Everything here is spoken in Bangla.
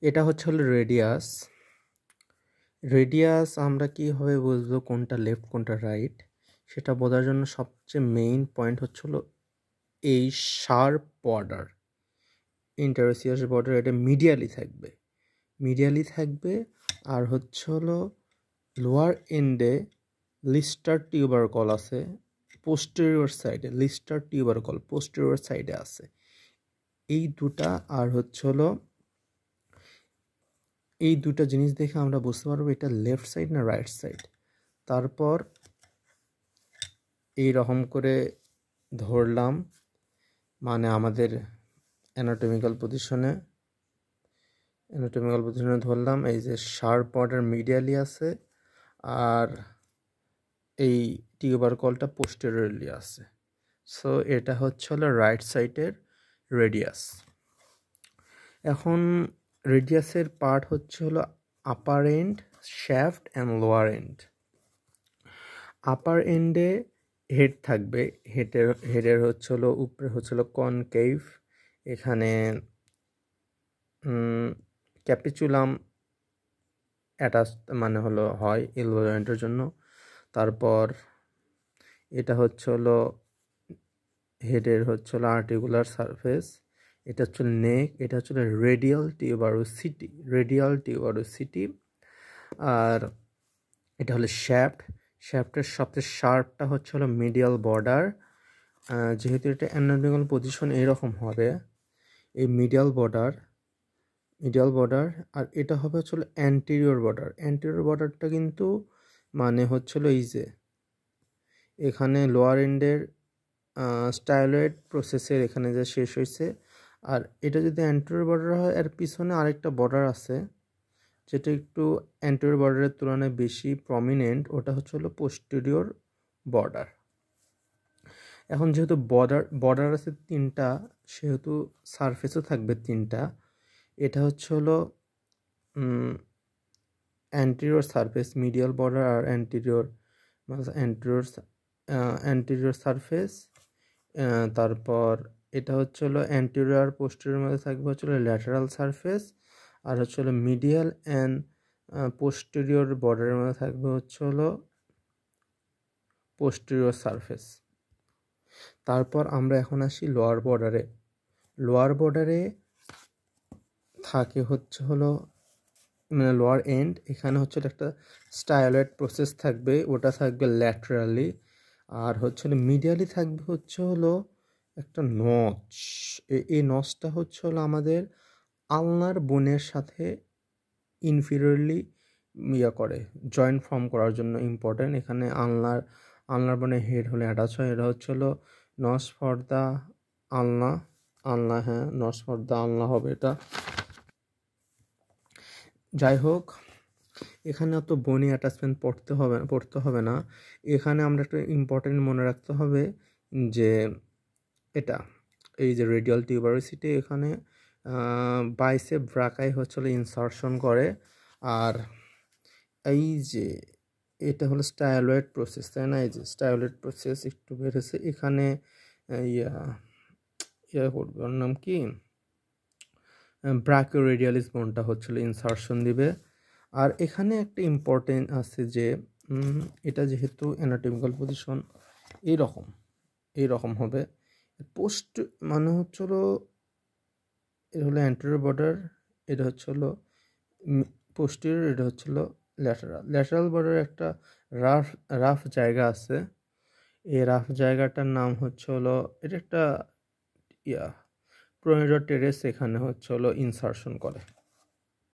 এটা হচ্ছে হলো রেডিয়াস। রেডিয়াস আমরা কীভাবে বুঝবো কোনটা লেফট কোনটা রাইট, সেটা বোঝার জন্য সবচেয়ে মেইন পয়েন্ট হচ্ছে হলো এই শার্প বর্ডার, ইন্টারোসিয়াস বর্ডার, এটা মিডিয়ালি থাকবে। আর হচ্ছে হলো লোয়ার এন্ডে লিস্টার টিউবারকল আছে, পোস্টেরিয়র সাইডে লিস্টার টিউবারকল পোস্টেরিয়র সাইডে আছে। এই দুটা আর হচ্ছে হলো এই দুটা জিনিস দেখে আমরা বুঝতে পারবো এটা লেফট সাইড না রাইট সাইড। তারপর এই রকম করে ধরলাম, মানে আমাদের অ্যানাটমিক্যাল পজিশনে ধরলাম এই যে শার্প বর্ডার মিডিয়ালি আছে আর এই টিউবারকলটা পোস্টেরিয়রলি আছে। সো এটা হচ্ছে হলো রাইট সাইডের রেডিয়াস। এখন রেডিয়াসের পার্ট হচ্ছে হলো upper end, shaft and lower end. Upper এন্ডে হেড থাকবে, হেডের হচ্ছে হলো উপরে হচ্ছে হলো কনকেভ, এখানে ক্যাপিচুলাম অ্যাটাচ মানে হলো হয় এলবো জয়েন্টের জন্য। তারপর এটা হচ্ছে হলো হেডের হচ্ছে হলো আর্টিকুলার সারফেস, এটা হচ্ছে নেক, এটা হচ্ছে রেডিয়াল টিউবারোসিটি। আর এটা হলো শ্যাফটের সবচেয়ে শার্পটা হচ্ছে হলো মিডিয়াল বর্ডার। যেহেতু এটা অ্যানাটমিক্যাল পজিশন এইরকম হবে, এই মিডিয়াল বর্ডার আর এটা হবে হচ্ছে হলো অ্যান্টেরিয়র বর্ডারটা কিন্তু মানে হচ্ছে হলো এই যে এখানে লোয়ার এন্ডের স্টাইলয়েড প্রসেসের এখানে যে শেষ হয়েছে। আর এটা যদি অ্যান্টেরিয়র বর্ডার হয়, এর পিছনে আরেকটা বর্ডার আছে যেটা একটু অ্যান্টেরিয়র বর্ডারের তুলনায় বেশি প্রমিনেন্ট, ওটা হচ্ছে হলো পোস্টেরিয়র বর্ডার। এখন যেহেতু বর্ডার আছে তিনটা, সেহেতু সারফেসও থাকবে তিনটা। এটা হচ্ছে হলো অ্যান্টেরিয়র সারফেস, মিডিয়াল বর্ডার আর অ্যান্টেরিয়র সারফেস। তারপর এটা হচ্ছে হলো অ্যান্টেরিয়র পোস্টেরিয়র মধ্যে থাকবে হচ্ছে হলো ল্যাটারাল সারফেস, আর হচ্ছে হলো মিডিয়াল অ্যান্ড পোস্টেরিয়র বর্ডারের মধ্যে থাকবে হচ্ছে হলো পোস্টেরিয়র সারফেস। তারপর আমরা এখন আসি লোয়ার বর্ডারে থাকে হচ্ছে হলো মানে লোয়ার এন্ড, এখানে হচ্ছে একটা স্টাইলয়েড প্রসেস থাকবে, ওটা থাকবে ল্যাটারালি। আর হচ্ছে হলো মিডিয়ালি থাকবে হচ্ছে হলো একটা নচ, এই নচটা হচ্ছে হলো আমাদের আলনার বোনের সাথে ইনফিরিয়রলি করে জয়েন্ট ফর্ম করার জন্য ইম্পর্টেন্ট। এখানে আলনার বোনের হেড হলে অ্যাটাচ হয়, এটা হচ্ছে হলো নচ ফর দ্য আলনা, হ্যাঁ নচ ফর দ্য আলনা হবে এটা। যাই হোক, এখানে অত বনি অ্যাটাচমেন্ট পড়তে হবে না। এখানে আমরা একটা ইম্পর্টেন্ট মনে রাখতে হবে যে এটা এই যে রেডিয়াল টিউবারোসিটি এখানে বাইসেপ ব্রাকাই হচ্ছে ইনসারশন করে। আর এই যে এটা হলো স্টাইলয়েড প্রসেস, তাই না? এই যে স্টাইলয়েড প্রসেস একটু বেড়েছে এখানে, ইয়া করবে, ওর নাম কি, ব্রাকিওরেডিয়ালিস বোনটা হচ্ছিল ইনসারশন দিবে। আর এখানে একটা ইম্পর্টেন্ট আছে যে এটা যেহেতু অ্যানাটমিক্যাল পজিশন এইরকম হবে, পোস্ট মানে হচ্ছিল এটা হলো অ্যান্টেরিয়র বর্ডার, এটা হচ্ছে হলো পোস্টেরিয়র, এটা হচ্ছে হলো ল্যাটারাল বর্ডারে একটা রাফ জায়গা আছে। এই রাফ জায়গাটার নাম হচ্ছে হলো, এটা একটা প্রোনেডর টেরেস, এখানে হচ্ছে হলো ইনসারশন করে।